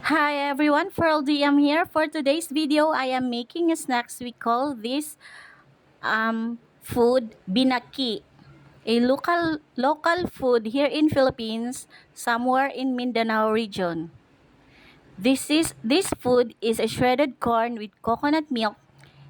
Hi everyone, Pearl DM here. For today's video, I am making a snacks. We call this food binaki, a local food here in Philippines, somewhere in Mindanao region. This food is a shredded corn with coconut milk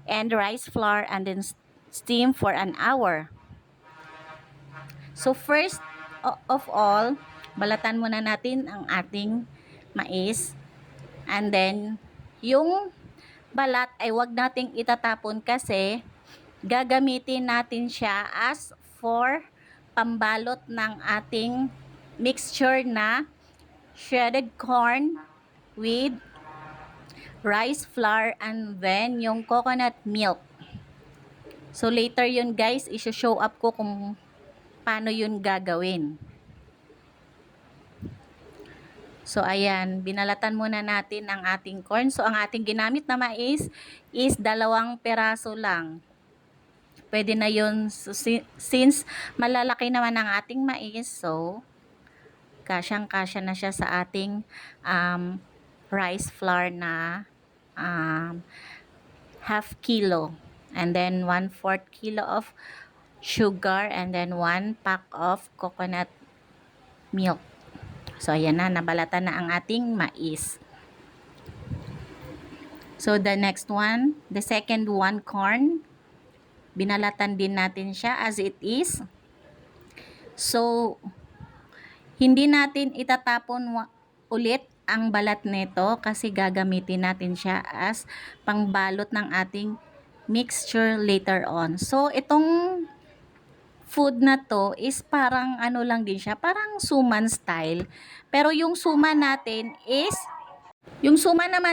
and rice flour and then steam for an hour. So first of all, balatan muna natin ang ating mais, and then yung balat ay wag nating itatapon kasi gagamitin natin siya as for pambalot ng ating mixture na shredded corn with rice flour and then yung coconut milk. So later yun guys, i-show up ko kung paano yun gagawin. So ayan, binalatan muna natin ang ating corn. So ang ating ginamit na mais is 2 peraso lang. Pwede na yun. So, since malalaki naman ang ating mais, so kasyang-kasya na siya sa ating rice flour na um, half kilo. And then 1/4 kilo of sugar and then 1 pack of coconut milk. So ayan na, nabalatan na ang ating mais. So the next one, the second one, corn. Binalatan din natin siya as it is. So hindi natin itatapon ulit ang balat nito kasi gagamitin natin siya as pangbalot ng ating mixture later on. So itong food na to is parang ano lang din siya, parang suman style. Pero yung suma naman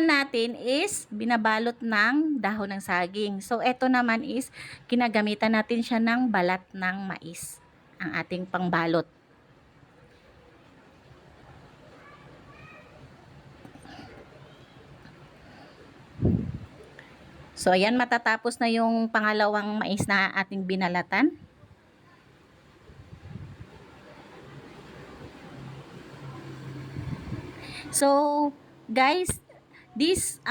natin is binabalot ng dahon ng saging. So ito naman is ginagamitan natin siya ng balat ng mais, ang ating pangbalot. So ayan, matatapos na yung pangalawang mais na ating binalatan. So guys, this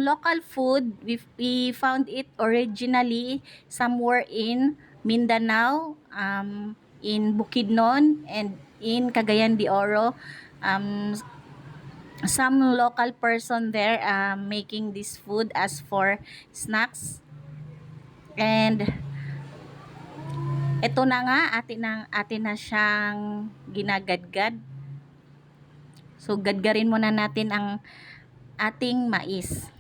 local food, we found it originally somewhere in Mindanao, in Bukidnon and in Cagayan de Oro. Some local person there making this food as for snacks. And ito na nga, atin na siyang ginagadgad. So gadgarin muna natin ang ating mais.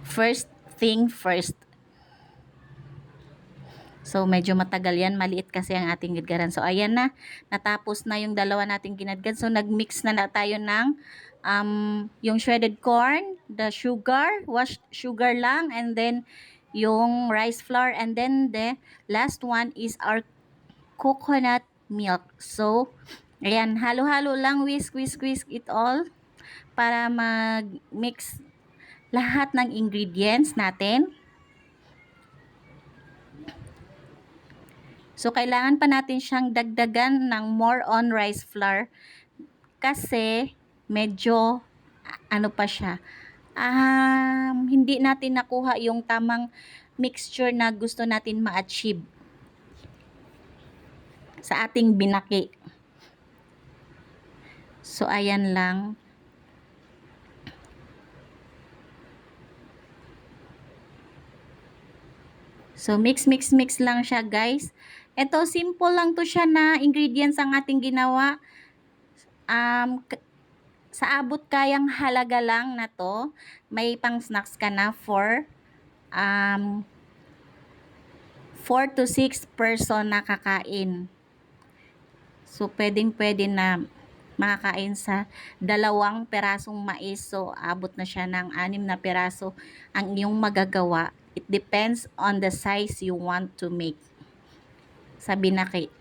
First thing first. So medyo matagal yan, maliit kasi ang ating gadgaran. So ayan na, natapos na yung dalawa nating ginadgad. So nagmix na tayo ng yung shredded corn, the sugar, washed sugar lang, and then yung rice flour, and then the last one is our coconut milk. So ayan, halo-halo lang, whisk it all para mag-mix lahat ng ingredients natin. So, kailangan pa natin siyang dagdagan ng more on rice flour kasi medyo ano pa siya. Hindi natin nakuha yung tamang mixture na gusto natin ma-achieve sa ating binaki. So, ayan lang. So, mix lang siya, guys. Ito, simple lang to siya na ingredients ang ating ginawa. Sa abot kayang halaga lang na to, may pang snacks ka na for 4 to 6 person na kakain. So, pwede na makakain sa 2 perasong mais. So, abot na siya ng 6 na peraso ang iyong magagawa. It depends on the size you want to make sa binaki.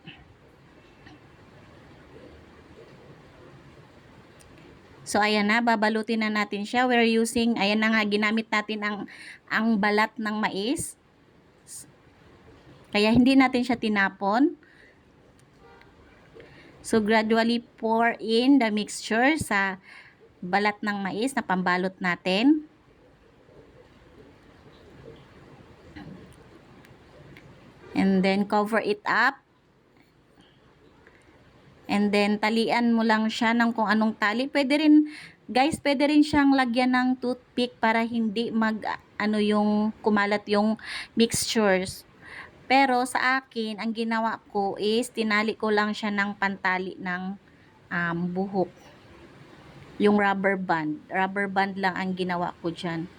So, ayan na, babalutin na natin siya. We're using, ayan na nga, ginamit natin ang balat ng mais. Kaya, hindi natin siya tinapon. So, gradually pour in the mixture sa balat ng mais na pambalot natin. And then cover it up. And then talian mo lang siya ng kung anong tali. Pwede rin, guys, pwede rin siyang lagyan ng toothpick para hindi yung kumalat yung mixtures. Pero sa akin, ang ginawa ko is tinali ko lang siya ng pantali ng buhok. Yung rubber band. Rubber band lang ang ginawa ko dyan.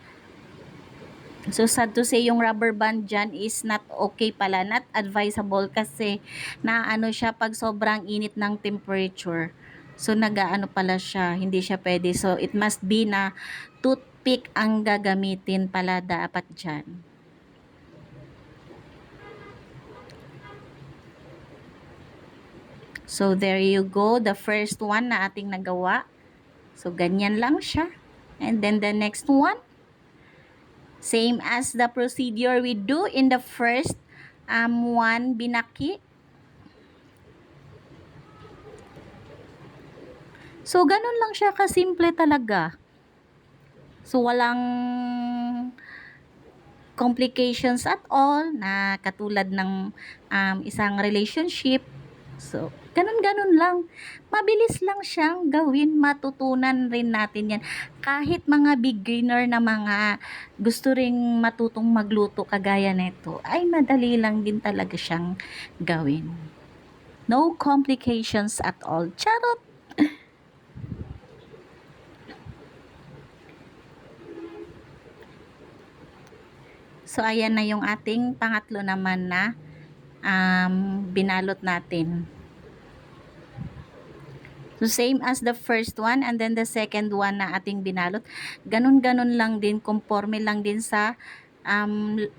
So, sad to say, yung rubber band dyan is not okay pala, not advisable kasi naano siya pag sobrang init ng temperature. So, nagaano pala siya, hindi siya pwede. So, it must be na toothpick ang gagamitin pala dapat dyan. So, there you go. The first one na ating nagawa. So, ganyan lang siya. And then the next one. Same as the procedure we do in the first one, binaki. So, ganun lang siya kasimple talaga. So, walang complications at all na katulad ng isang relationship. So, ganun-ganun lang. Mabilis lang siyang gawin. Matutunan rin natin yan. Kahit mga beginner na mga gusto ring matutong magluto kagaya nito, ay madali lang din talaga siyang gawin. No complications at all. Charot! So, ayan na yung ating pangatlo naman na binalot natin. So, same as the first one and then the second one na ating binalot. Ganun-ganun lang din, conforme lang din sa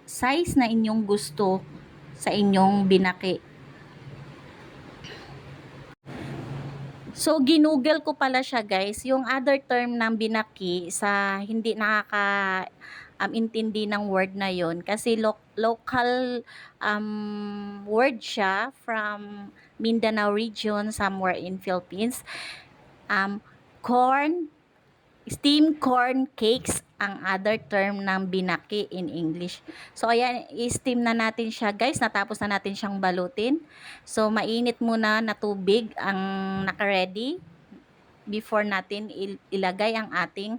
size na inyong gusto sa inyong binaki. So, ginugel ko pala siya, guys. Yung other term ng binaki sa hindi intindi ng word na yon kasi local word siya from Mindanao region, somewhere in Philippines. Steamed corn cakes ang other term ng binaki in English. So, ayan, i-steam na natin siya, guys. Natapos na natin siyang balutin. So, mainit muna na tubig ang naka-ready before natin ilagay ang ating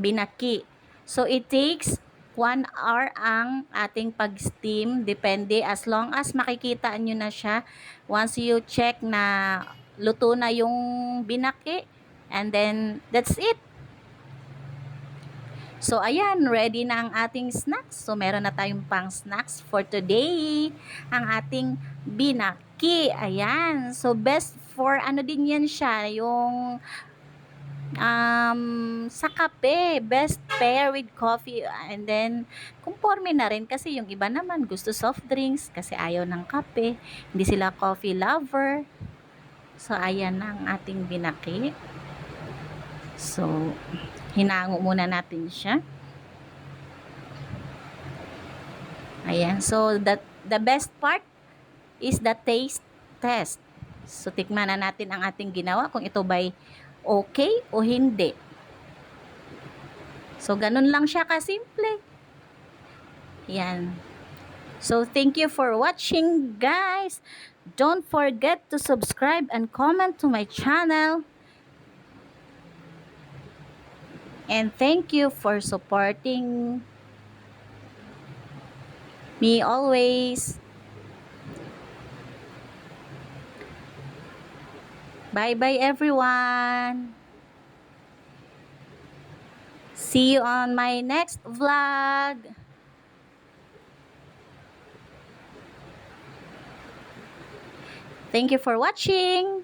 binaki. So, it takes 1 hour ang ating pag-steam. Depende. As long as makikita nyo na siya. Once you check na luto na yung binaki, and then, that's it. So, ayan, ready na ang ating snacks. So, meron na tayong pang snacks for today. Ang ating binaki. Ayan. So, best for ano din yan siya, yung sa kape, best pair with coffee, and then conforme na rin kasi yung iba naman gusto soft drinks kasi ayaw ng kape, hindi sila coffee lover. So, ayan na ang ating binaki. So, hinango muna natin siya. Ayan. So, the best part is the taste test. So, tikman na natin ang ating ginawa kung ito ba'y okay o hindi. So, ganun lang siya kasimple. Yan. So, thank you for watching, guys. Don't forget to subscribe and comment to my channel. And thank you for supporting me always. Bye-bye, everyone. See you on my next vlog. Thank you for watching.